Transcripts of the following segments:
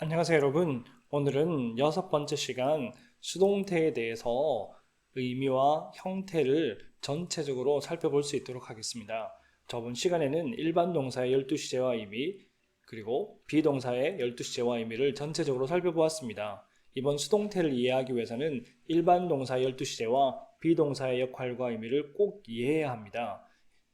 안녕하세요 여러분. 오늘은 6번째 시간 수동태에 대해서 의미와 형태를 전체적으로 살펴볼 수 있도록 하겠습니다. 저번 시간에는 일반 동사의 12시제와 의미 그리고 비동사의 12시제와 의미를 전체적으로 살펴보았습니다. 이번 수동태를 이해하기 위해서는 일반 동사의 12시제와 비동사의 역할과 의미를 꼭 이해해야 합니다.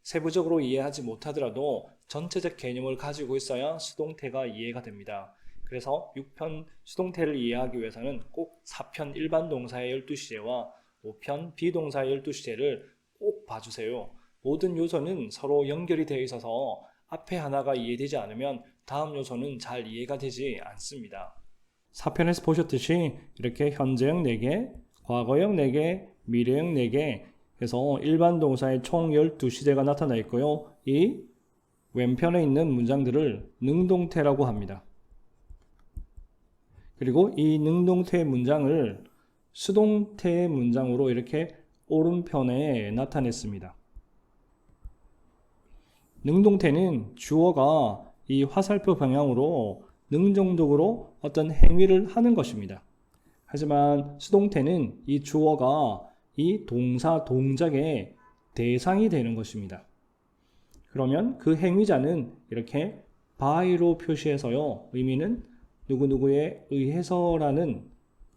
세부적으로 이해하지 못하더라도 전체적 개념을 가지고 있어야 수동태가 이해가 됩니다. 그래서 6편 수동태를 이해하기 위해서는 꼭 4편 일반 동사의 12시제와 5편 비동사의 12시제를 꼭 봐주세요. 모든 요소는 서로 연결이 되어 있어서 앞에 하나가 이해되지 않으면 다음 요소는 잘 이해가 되지 않습니다. 4편에서 보셨듯이 이렇게 현재형 4개, 과거형 4개, 미래형 4개 해서 일반 동사의 총 12시제가 나타나 있고요. 이 왼편에 있는 문장들을 능동태라고 합니다. 그리고 이 능동태 문장을 수동태 문장으로 이렇게 오른편에 나타냈습니다. 능동태는 주어가 이 화살표 방향으로 능동적으로 어떤 행위를 하는 것입니다. 하지만 수동태는 이 주어가 이 동사 동작의 대상이 되는 것입니다. 그러면 그 행위자는 이렇게 by로 표시해서요. 의미는 누구누구에 의해서라는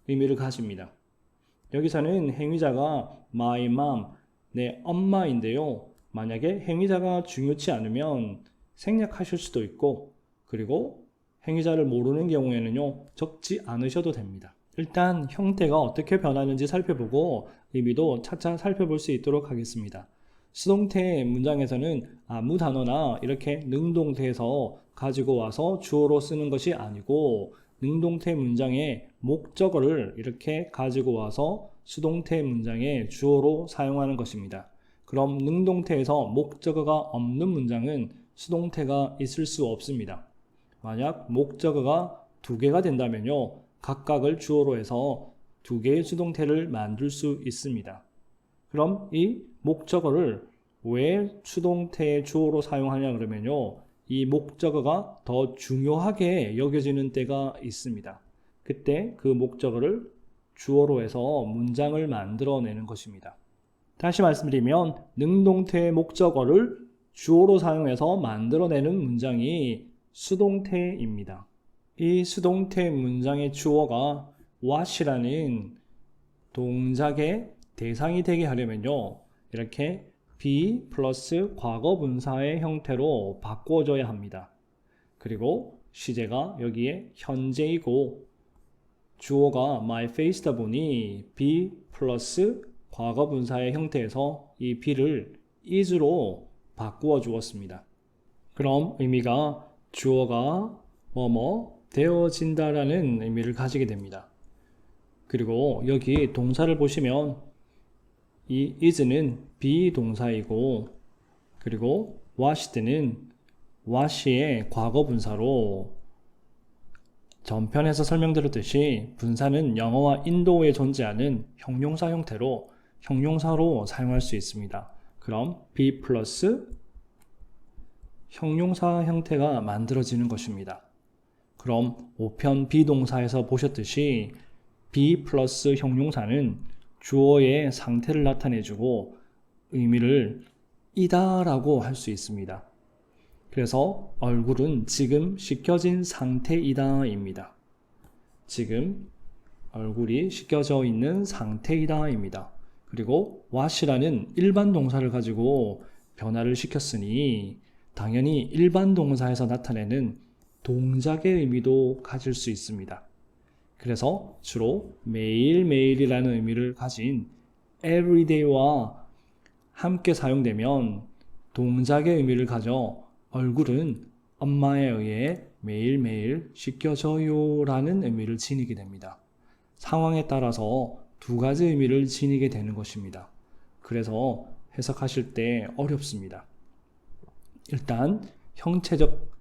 의미를 가집니다. 여기서는 행위자가 my mom, 내 엄마인데요. 만약에 행위자가 중요치 않으면 생략하실 수도 있고 그리고 행위자를 모르는 경우에는요. 적지 않으셔도 됩니다. 일단 형태가 어떻게 변하는지 살펴보고 의미도 차차 살펴볼 수 있도록 하겠습니다. 수동태 문장에서는 아무 단어나 이렇게 능동태에서 가지고 와서 주어로 쓰는 것이 아니고 능동태 문장의 목적어를 이렇게 가지고 와서 수동태 문장의 주어로 사용하는 것입니다. 그럼 능동태에서 목적어가 없는 문장은 수동태가 있을 수 없습니다. 만약 목적어가 2개가 된다면요. 각각을 주어로 해서 2개의 수동태를 만들 수 있습니다. 그럼 이 목적어를 왜 수동태의 주어로 사용하냐 그러면요. 이 목적어가 더 중요하게 여겨지는 때가 있습니다. 그때 그 목적어를 주어로 해서 문장을 만들어내는 것입니다. 다시 말씀드리면 능동태의 목적어를 주어로 사용해서 만들어내는 문장이 수동태입니다. 이 수동태 문장의 주어가 what이라는 동작의 대상이 되게 하려면요. 이렇게 be 플러스 과거 분사의 형태로 바꿔줘야 합니다. 그리고 시제가 여기에 현재이고 주어가 my face다 보니 be 플러스 과거 분사의 형태에서 이 be를 is로 바꾸어 주었습니다. 그럼 의미가 주어가 뭐뭐 되어진다라는 의미를 가지게 됩니다. 그리고 여기 동사를 보시면 이 is는 비동사이고 그리고 washed는 wash의 과거 분사로 전편에서 설명드렸듯이 분사는 영어와 인도에 존재하는 형용사 형태로 형용사로 사용할 수 있습니다. 그럼 be 플러스 형용사 형태가 만들어지는 것입니다. 그럼 5편 비동사에서 보셨듯이 be 플러스 형용사는 주어의 상태를 나타내주고 의미를 이다 라고 할 수 있습니다. 그래서 얼굴은 지금 씻겨진 상태이다 입니다. 지금 얼굴이 씻겨져 있는 상태이다 입니다. 그리고 wash라는 일반 동사를 가지고 변화를 시켰으니 당연히 일반 동사에서 나타내는 동작의 의미도 가질 수 있습니다. 그래서 주로 매일매일이라는 의미를 가진 everyday와 함께 사용되면 동작의 의미를 가져 얼굴은 엄마에 의해 매일매일 씻겨져요 라는 의미를 지니게 됩니다. 상황에 따라서 2가지 의미를 지니게 되는 것입니다. 그래서 해석하실 때 어렵습니다. 일단 형체적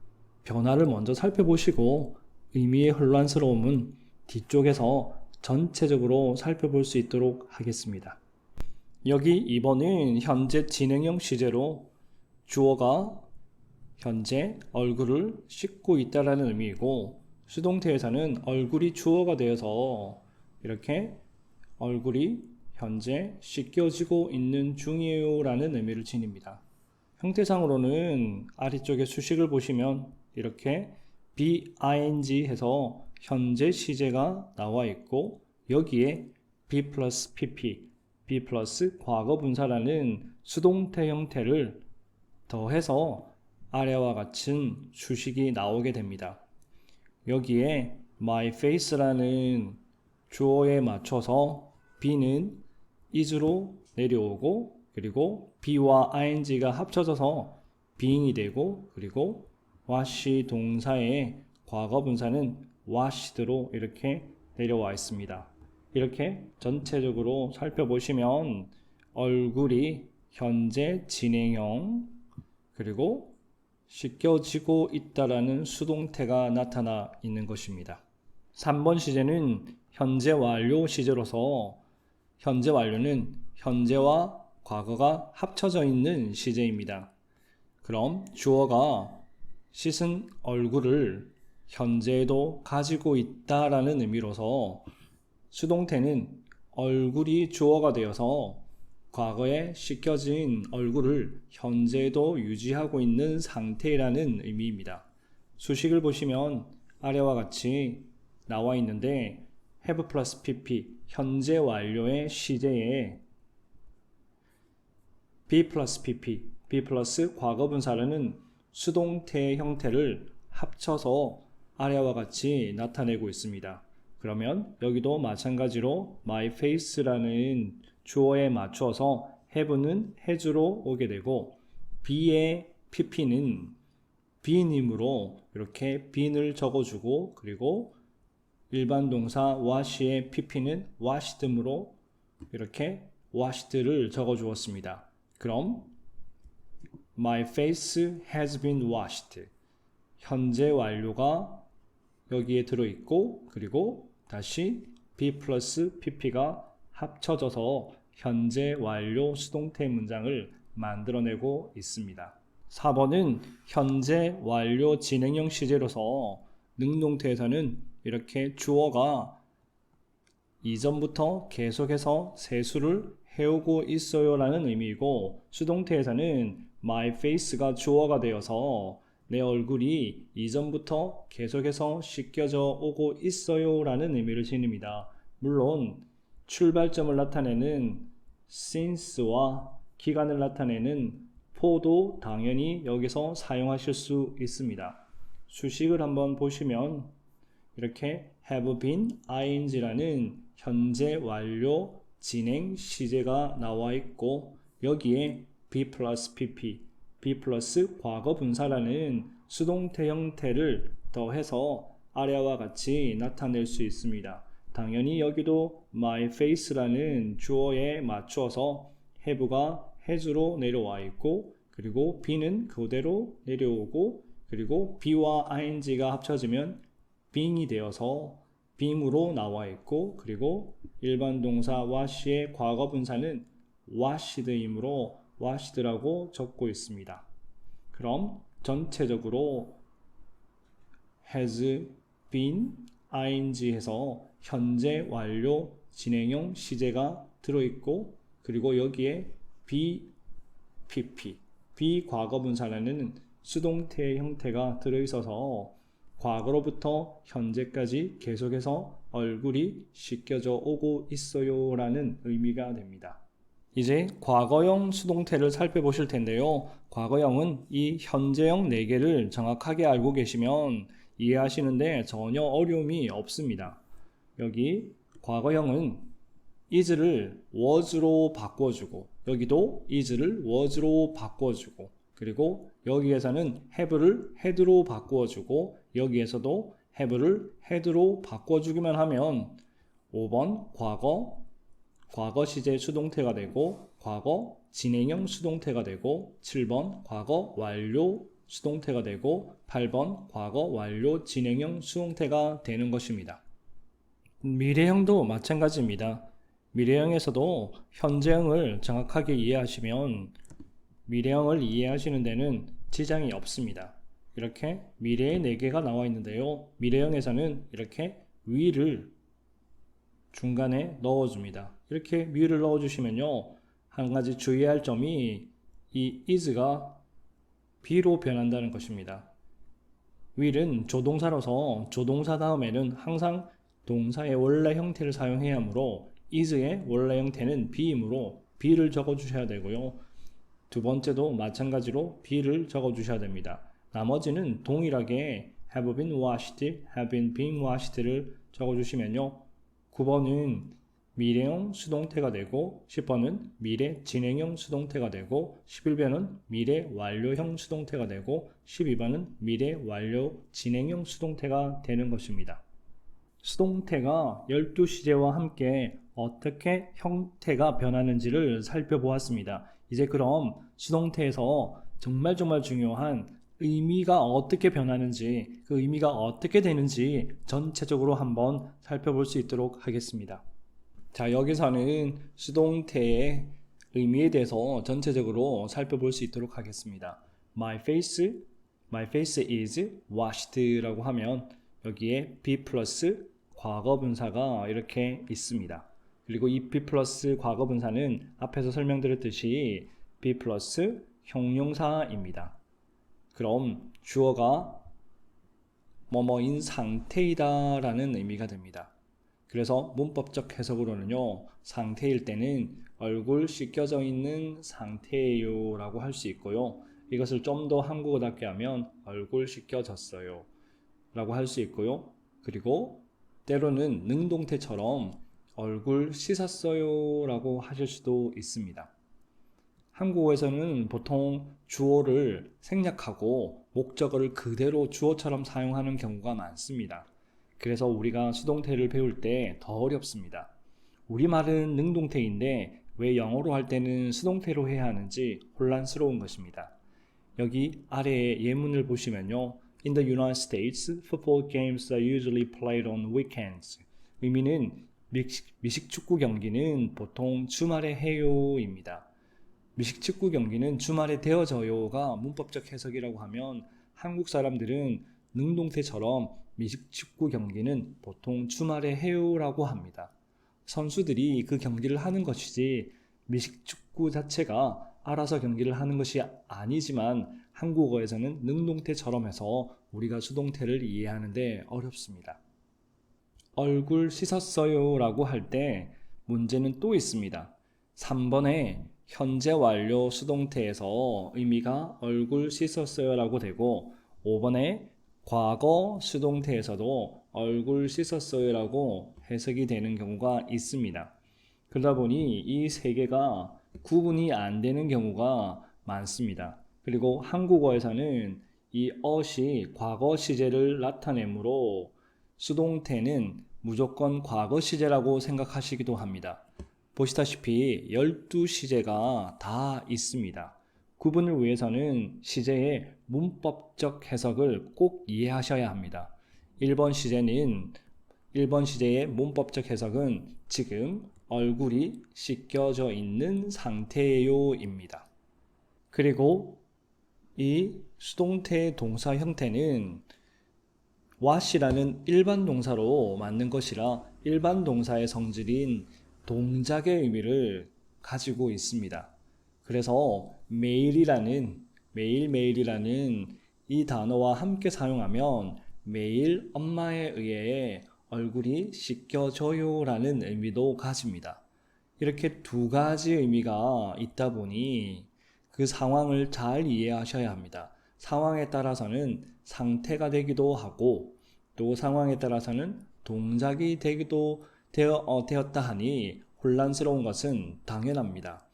변화를 먼저 살펴보시고 의미의 혼란스러움은 뒤쪽에서 전체적으로 살펴볼 수 있도록 하겠습니다. 여기 2번은 현재 진행형 시제로 주어가 현재 얼굴을 씻고 있다라는 의미이고 수동태에서는 얼굴이 주어가 되어서 이렇게 얼굴이 현재 씻겨지고 있는 중이에요 라는 의미를 지닙니다. 형태상으로는 아래쪽에 수식을 보시면 이렇게 BING 해서 현재 시제가 나와 있고 여기에 B 플러스 PP, B 플러스 과거 분사라는 수동태 형태를 더해서 아래와 같은 수식이 나오게 됩니다. 여기에 my face라는 주어에 맞춰서 B는 is로 내려오고 그리고 B와 ing가 합쳐져서 being이 되고 그리고 wash 동사의 과거 분사는 washed로 이렇게 내려와 있습니다. 이렇게 전체적으로 살펴보시면 얼굴이 현재 진행형 그리고 씻겨지고 있다라는 수동태가 나타나 있는 것입니다. 3번 시제는 현재 완료 시제로서 현재 완료는 현재와 과거가 합쳐져 있는 시제입니다. 그럼 주어가 씻은 얼굴을 현재에도 가지고 있다라는 의미로서 수동태는 얼굴이 주어가 되어서 과거에 씻겨진 얼굴을 현재에도 유지하고 있는 상태라는 의미입니다. 수식을 보시면 아래와 같이 나와 있는데 have 플러스 pp 현재 완료의 시제에 be 플러스 pp be 플러스 과거 분사라는 수동태의 형태를 합쳐서 아래와 같이 나타내고 있습니다. 그러면 여기도 마찬가지로 my face라는 주어에 맞춰서 have는 has로 오게 되고 be의 pp는 be님으로 이렇게 bean을 적어주고 그리고 일반 동사 wash의 pp는 washed으로 이렇게 washed를 적어주었습니다. 그럼 my face has been washed 현재 완료가 여기에 들어있고 그리고 다시 be 플러스 pp가 합쳐져서 현재 완료 수동태 문장을 만들어내고 있습니다. 4번은 현재 완료 진행형 시제로서 능동태에서는 이렇게 주어가 이전부터 계속해서 세수를 해오고 있어요 라는 의미이고 수동태에서는 my face가 주어가 되어서 내 얼굴이 이전부터 계속해서 씻겨져 오고 있어요 라는 의미를 지닙니다. 물론 출발점을 나타내는 since와 기간을 나타내는 for도 당연히 여기서 사용하실 수 있습니다. 수식을 한번 보시면 이렇게 have been ing라는 현재 완료 진행 시제가 나와 있고 여기에 be 플러스 pp, be 플러스 과거 분사라는 수동태 형태를 더해서 아래와 같이 나타낼 수 있습니다. 당연히 여기도 my face라는 주어에 맞추어서 have가 has로 내려와 있고 그리고 be는 그대로 내려오고 그리고 be와 ing가 합쳐지면 being이 되어서 being으로 나와 있고 그리고 일반 동사 wash의 과거 분사는 washed이므로 washed라고 적고 있습니다. 그럼 전체적으로 has been ing 해서 현재 완료 진행형 시제가 들어있고 그리고 여기에 be pp 비과거 분사라는 수동태의 형태가 들어있어서 과거로부터 현재까지 계속해서 얼굴이 씻겨져 오고 있어요 라는 의미가 됩니다. 이제 과거형 수동태를 살펴보실 텐데요. 과거형은 이 현재형 4개를 정확하게 알고 계시면 이해하시는데 전혀 어려움이 없습니다. 여기 과거형은 is를 was로 바꿔주고 여기도 is를 was로 바꿔주고 그리고 여기에서는 have를 had로 바꿔주고 여기에서도 have를 had로 바꿔주기만 하면 5번 과거 시제 수동태가 되고 과거 진행형 수동태가 되고 7번 과거 완료 수동태가 되고 8번 과거 완료 진행형 수동태가 되는 것입니다. 미래형도 마찬가지입니다. 미래형에서도 현재형을 정확하게 이해하시면 미래형을 이해하시는 데는 지장이 없습니다. 이렇게 미래의 4개가 나와 있는데요. 미래형에서는 이렇게 위를 중간에 넣어줍니다. 이렇게 위를 넣어주시면요. 한 가지 주의할 점이 이 is가 be로 변한다는 것입니다. will은 조동사로서 조동사 다음에는 항상 동사의 원래 형태를 사용해야 하므로 is의 원래 형태는 be이므로 be를 적어주셔야 되고요. 두 번째도 마찬가지로 be를 적어주셔야 됩니다. 나머지는 동일하게 have been washed, have been being washed를 적어주시면요. 9번은 미래형 수동태가 되고 10번은 미래 진행형 수동태가 되고 11번은 미래 완료형 수동태가 되고 12번은 미래 완료 진행형 수동태가 되는 것입니다. 수동태가 12시제와 함께 어떻게 형태가 변하는지를 살펴보았습니다. 이제 그럼 수동태에서 정말 중요한 의미가 어떻게 변하는지, 그 의미가 어떻게 되는지 전체적으로 한번 살펴볼 수 있도록 하겠습니다. 자, 여기서는 수동태의 의미에 대해서 전체적으로 살펴볼 수 있도록 하겠습니다. My face is washed 라고 하면 여기에 be 플러스 과거분사가 이렇게 있습니다. 그리고 이 be 플러스 과거분사는 앞에서 설명드렸듯이 be 플러스 형용사입니다. 그럼 주어가 뭐뭐인 상태이다 라는 의미가 됩니다. 그래서 문법적 해석으로는요, 상태일 때는 얼굴 씻겨져 있는 상태예요 라고 할 수 있고요. 이것을 좀 더 한국어답게 하면 얼굴 씻겨졌어요 라고 할 수 있고요. 그리고 때로는 능동태처럼 얼굴 씻었어요 라고 하실 수도 있습니다. 한국어에서는 보통 주어를 생략하고 목적어를 그대로 주어처럼 사용하는 경우가 많습니다. 그래서 우리가 수동태를 배울 때 더 어렵습니다. 우리말은 능동태인데 왜 영어로 할 때는 수동태로 해야 하는지 혼란스러운 것입니다. 여기 아래에 예문을 보시면요. In the United States, football games are usually played on weekends. 의미는 미식축구 경기는 보통 주말에 해요입니다. 미식축구 경기는 주말에 되어져요가 문법적 해석이라고 하면 한국 사람들은 능동태처럼 미식축구 경기는 보통 주말에 해요라고 합니다. 선수들이 그 경기를 하는 것이지 미식축구 자체가 알아서 경기를 하는 것이 아니지만 한국어에서는 능동태처럼 해서 우리가 수동태를 이해하는데 어렵습니다. 얼굴 씻었어요 라고 할 때 문제는 또 있습니다. 3번에 현재 완료 수동태에서 의미가 얼굴 씻었어요 라고 되고 5번에 과거 수동태에서도 얼굴 씻었어요 라고 해석이 되는 경우가 있습니다. 그러다 보니 이 세 개가 구분이 안 되는 경우가 많습니다. 그리고 한국어에서는 이 어시 과거 시제를 나타내므로 수동태는 무조건 과거 시제라고 생각하시기도 합니다. 보시다시피 12시제가 다 있습니다. 구분을 위해서는 시제의 문법적 해석을 꼭 이해하셔야 합니다. 1번 시제의 문법적 해석은 지금 얼굴이 씻겨져 있는 상태예요 입니다. 그리고 이 수동태의 동사 형태는 wash라는 일반 동사로 맞는 것이라 일반 동사의 성질인 동작의 의미를 가지고 있습니다. 그래서 매일이라는 이 단어와 함께 사용하면 매일 엄마에 의해 얼굴이 씻겨져요 라는 의미도 가집니다. 이렇게 두 가지 의미가 있다 보니 그 상황을 잘 이해하셔야 합니다. 상황에 따라서는 상태가 되기도 하고 또 상황에 따라서는 동작이 되었다 하니 혼란스러운 것은 당연합니다.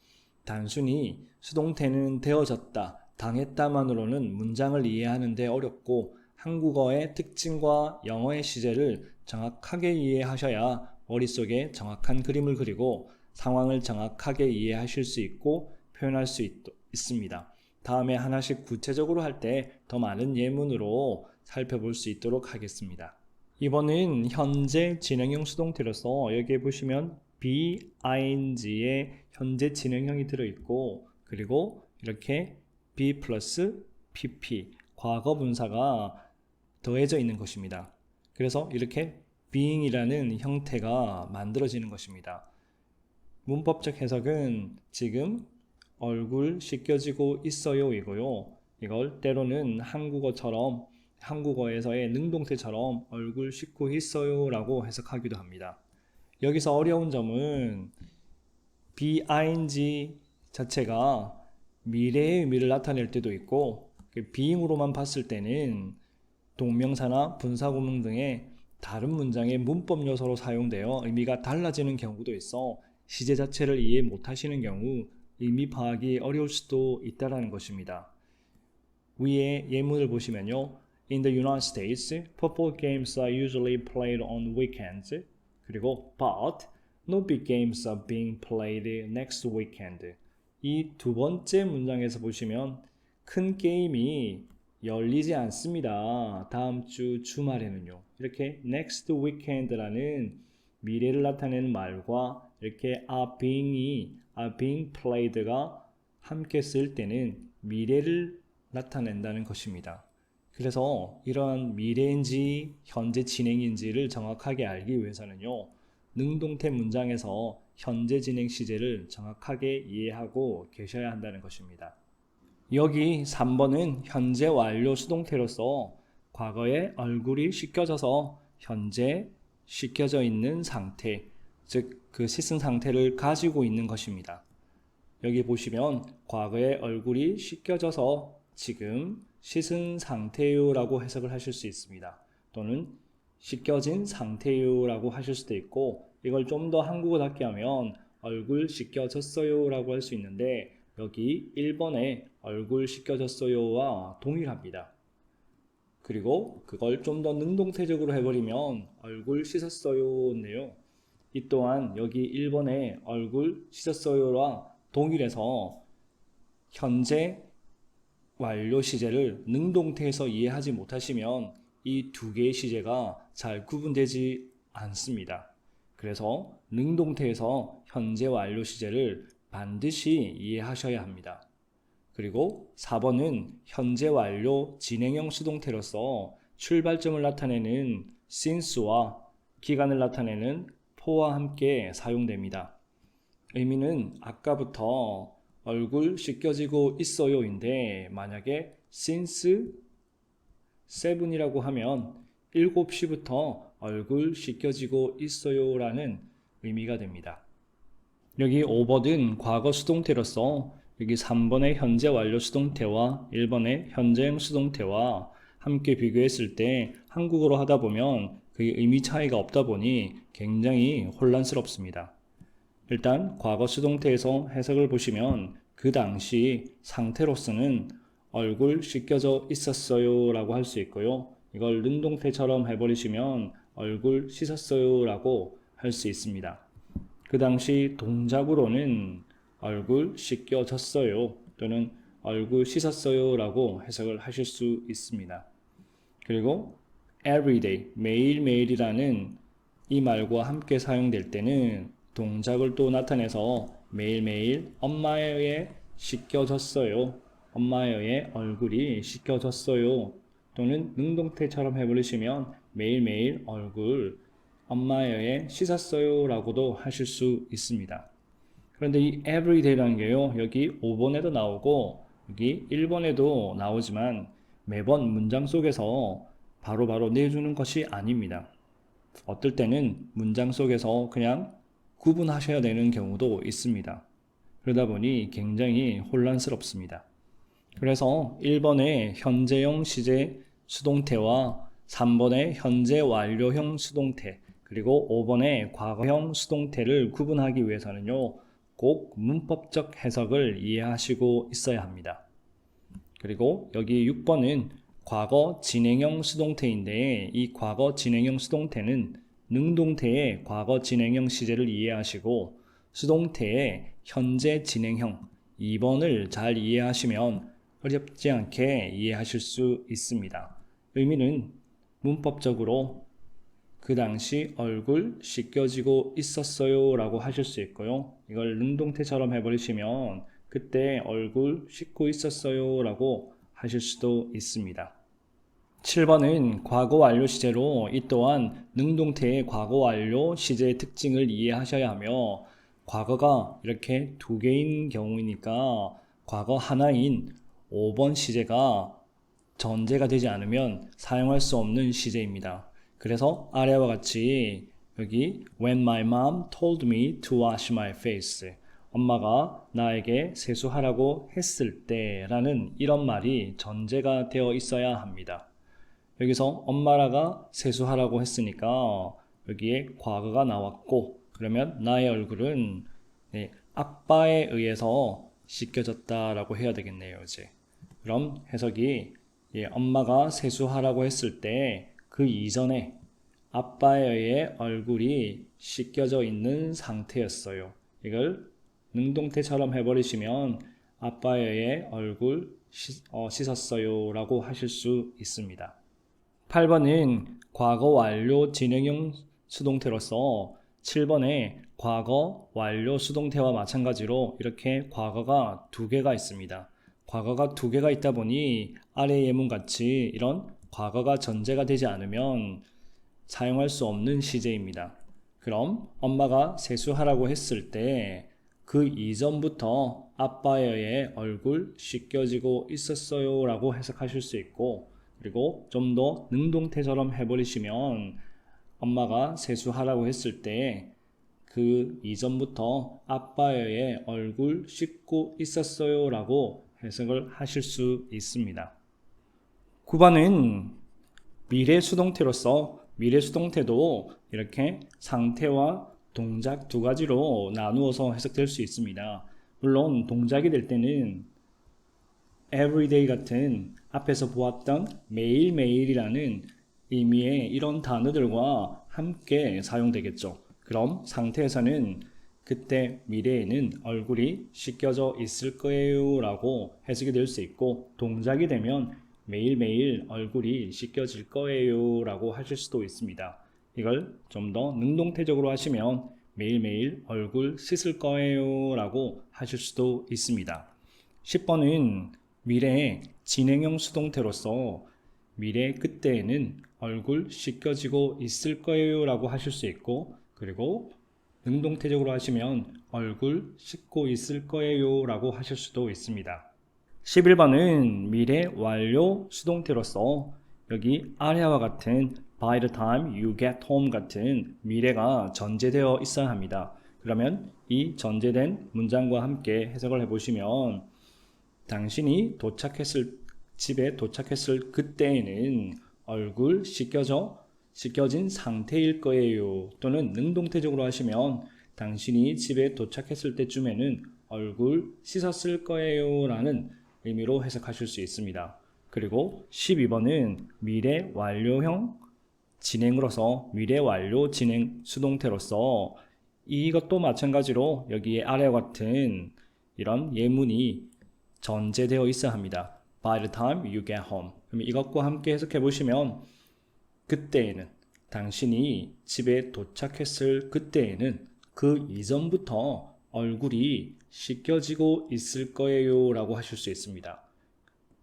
단순히 수동태는 되어졌다, 당했다만으로는 문장을 이해하는 데 어렵고 한국어의 특징과 영어의 시제를 정확하게 이해하셔야 머릿속에 정확한 그림을 그리고 상황을 정확하게 이해하실 수 있고 표현할 수 있습니다. 다음에 하나씩 구체적으로 할 때 더 많은 예문으로 살펴볼 수 있도록 하겠습니다. 이번은 현재 진행형 수동태로서 여기에 보시면 be, ing의 현재 진행형이 들어있고 그리고 이렇게 be 플러스 pp 과거 분사가 더해져 있는 것입니다. 그래서 이렇게 being이라는 형태가 만들어지는 것입니다. 문법적 해석은 지금 얼굴 씻겨지고 있어요 이고요. 이걸 때로는 한국어에서의 능동태처럼 얼굴 씻고 있어요 라고 해석하기도 합니다. 여기서 어려운 점은 being 자체가 미래의 의미를 나타낼 때도 있고 being으로만 봤을 때는 동명사나 분사구문 등의 다른 문장의 문법 요소로 사용되어 의미가 달라지는 경우도 있어 시제 자체를 이해 못하시는 경우 의미 파악이 어려울 수도 있다는 것입니다. 위에 예문을 보시면요. In the United States, football games are usually played on weekends. 그리고 but no big games are being played next weekend. 이 두 번째 문장에서 보시면 큰 게임이 열리지 않습니다. 다음 주 주말에는요. 이렇게 next weekend라는 미래를 나타내는 말과 이렇게 are being played가 함께 쓸 때는 미래를 나타낸다는 것입니다. 그래서 이러한 미래인지 현재 진행인지를 정확하게 알기 위해서는요. 능동태 문장에서 현재 진행 시제를 정확하게 이해하고 계셔야 한다는 것입니다. 여기 3번은 현재 완료 수동태로서 과거에 얼굴이 씻겨져서 현재 씻겨져 있는 상태, 즉 그 씻은 상태를 가지고 있는 것입니다. 여기 보시면 과거에 얼굴이 씻겨져서 지금 씻은 상태요 라고 해석을 하실 수 있습니다. 또는 씻겨진 상태요 라고 하실 수도 있고 이걸 좀 더 한국어답게 하면 얼굴 씻겨졌어요 라고 할 수 있는데 여기 1번에 얼굴 씻겨졌어요와 동일합니다. 그리고 그걸 좀 더 능동태적으로 해버리면 얼굴 씻었어요인데요. 이 또한 여기 1번에 얼굴 씻었어요와 동일해서 현재 완료 시제를 능동태에서 이해하지 못하시면 이 두 개의 시제가 잘 구분되지 않습니다. 그래서 능동태에서 현재 완료 시제를 반드시 이해하셔야 합니다. 그리고 4번은 현재 완료 진행형 수동태로서 출발점을 나타내는 since와 기간을 나타내는 for와 함께 사용됩니다. 의미는 아까부터 얼굴 씻겨지고 있어요인데 만약에 since 7이라고 하면 7시부터 얼굴 씻겨지고 있어요 라는 의미가 됩니다. 여기 5번은 과거 수동태로서 여기 3번의 현재 완료 수동태와 1번의 현재형 수동태와 함께 비교했을 때 한국어로 하다 보면 그게 의미 차이가 없다 보니 굉장히 혼란스럽습니다. 일단 과거 수동태에서 해석을 보시면 그 당시 상태로서는 얼굴 씻겨져 있었어요 라고 할 수 있고요. 이걸 능동태처럼 해버리시면 얼굴 씻었어요 라고 할 수 있습니다. 그 당시 동작으로는 얼굴 씻겨졌어요 또는 얼굴 씻었어요 라고 해석을 하실 수 있습니다. 그리고 everyday, 매일매일이라는 이 말과 함께 사용될 때는 동작을 또 나타내서 매일매일 엄마의 씻겨졌어요, 엄마의 얼굴이 씻겨졌어요 또는 능동태처럼 해버리시면 매일매일 얼굴 엄마의 씻었어요 라고도 하실 수 있습니다. 그런데 이 everyday라는 게요 여기 5번에도 나오고 여기 1번에도 나오지만 매번 문장 속에서 바로바로 내주는 것이 아닙니다. 어떨 때는 문장 속에서 그냥 구분하셔야 되는 경우도 있습니다. 그러다 보니 굉장히 혼란스럽습니다. 그래서 1번의 현재형 시제 수동태와 3번의 현재 완료형 수동태 그리고 5번의 과거형 수동태를 구분하기 위해서는요 꼭 문법적 해석을 이해하시고 있어야 합니다. 그리고 여기 6번은 과거 진행형 수동태인데 이 과거 진행형 수동태는 능동태의 과거 진행형 시제를 이해하시고 수동태의 현재 진행형 2번을 잘 이해하시면 어렵지 않게 이해하실 수 있습니다. 의미는 문법적으로 그 당시 얼굴 씻겨지고 있었어요 라고 하실 수 있고요. 이걸 능동태처럼 해버리시면 그때 얼굴 씻고 있었어요 라고 하실 수도 있습니다. 7번은 과거 완료 시제로 이 또한 능동태의 과거 완료 시제의 특징을 이해하셔야 하며 과거가 이렇게 두 개인 경우이니까 과거 하나인 5번 시제가 전제가 되지 않으면 사용할 수 없는 시제입니다. 그래서 아래와 같이 여기 When my mom told me to wash my face, 엄마가 나에게 세수하라고 했을 때 라는 이런 말이 전제가 되어 있어야 합니다. 여기서 엄마가 세수하라고 했으니까 여기에 과거가 나왔고, 그러면 나의 얼굴은 아빠에 의해서 씻겨졌다라고 해야 되겠네요. 이제 그럼 해석이 엄마가 세수하라고 했을 때 그 이전에 아빠에 의해 얼굴이 씻겨져 있는 상태였어요. 이걸 능동태처럼 해버리시면 아빠에 의해 얼굴 씻었어요 라고 하실 수 있습니다. 8번은 과거 완료 진행형 수동태로서 7번의 과거 완료 수동태와 마찬가지로 이렇게 과거가 두 개가 있습니다. 과거가 두 개가 있다 보니 아래 예문같이 이런 과거가 전제가 되지 않으면 사용할 수 없는 시제입니다. 그럼 엄마가 세수하라고 했을 때 그 이전부터 아빠에 의해 얼굴 씻겨지고 있었어요 라고 해석하실 수 있고, 그리고 좀 더 능동태처럼 해버리시면 엄마가 세수하라고 했을 때 그 이전부터 아빠에 의해 얼굴 씻고 있었어요 라고 해석을 하실 수 있습니다. 9번은 미래 수동태로서 미래 수동태도 이렇게 상태와 동작 두 가지로 나누어서 해석될 수 있습니다. 물론 동작이 될 때는 everyday 같은 앞에서 보았던 매일매일이라는 의미의 이런 단어들과 함께 사용되겠죠. 그럼 상태에서는 그때 미래에는 얼굴이 씻겨져 있을 거예요 라고 해석이 될 수 있고, 동작이 되면 매일매일 얼굴이 씻겨질 거예요 라고 하실 수도 있습니다. 이걸 좀 더 능동태적으로 하시면 매일매일 얼굴 씻을 거예요 라고 하실 수도 있습니다. 10번은 미래의 진행형 수동태로서 미래 그때에는 얼굴 씻겨지고 있을 거예요 라고 하실 수 있고, 그리고 능동태적으로 하시면 얼굴 씻고 있을 거예요 라고 하실 수도 있습니다. 11번은 미래 완료 수동태로서 여기 아래와 같은 by the time you get home 같은 미래가 전제되어 있어야 합니다. 그러면 이 전제된 문장과 함께 해석을 해보시면 당신이 집에 도착했을 그때에는 얼굴 씻겨진 상태일 거예요. 또는 능동태적으로 하시면 당신이 집에 도착했을 때쯤에는 얼굴 씻었을 거예요 라는 의미로 해석하실 수 있습니다. 그리고 12번은 미래 완료형 진행으로서 미래 완료 진행 수동태로서 이것도 마찬가지로 여기에 아래와 같은 이런 예문이 전제되어 있어야 합니다. By the time you get home. 그럼 이것과 함께 해석해 보시면 그때에는 당신이 집에 도착했을 그때에는 그 이전부터 얼굴이 씻겨지고 있을 거예요 라고 하실 수 있습니다.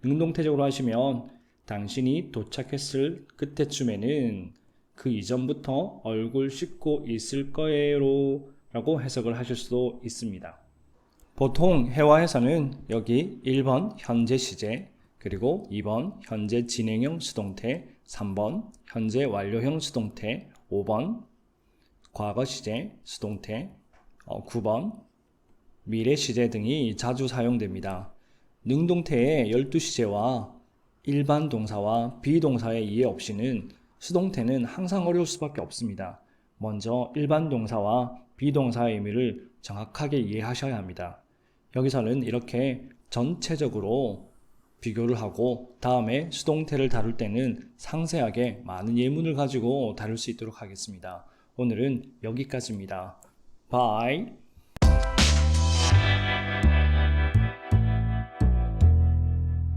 능동태적으로 하시면 당신이 도착했을 그때쯤에는 그 이전부터 얼굴 씻고 있을 거예요 라고 해석을 하실 수도 있습니다. 보통 회화에서는 여기 1번 현재 시제, 그리고 2번 현재 진행형 수동태, 3번 현재 완료형 수동태, 5번 과거 시제 수동태, 9번 미래 시제 등이 자주 사용됩니다. 능동태의 12시제와 일반 동사와 비동사의 이해 없이는 수동태는 항상 어려울 수밖에 없습니다. 먼저 일반 동사와 비동사의 의미를 정확하게 이해하셔야 합니다. 여기서는 이렇게 전체적으로 비교를 하고 다음에 수동태를 다룰 때는 상세하게 많은 예문을 가지고 다룰 수 있도록 하겠습니다. 오늘은 여기까지입니다. Bye.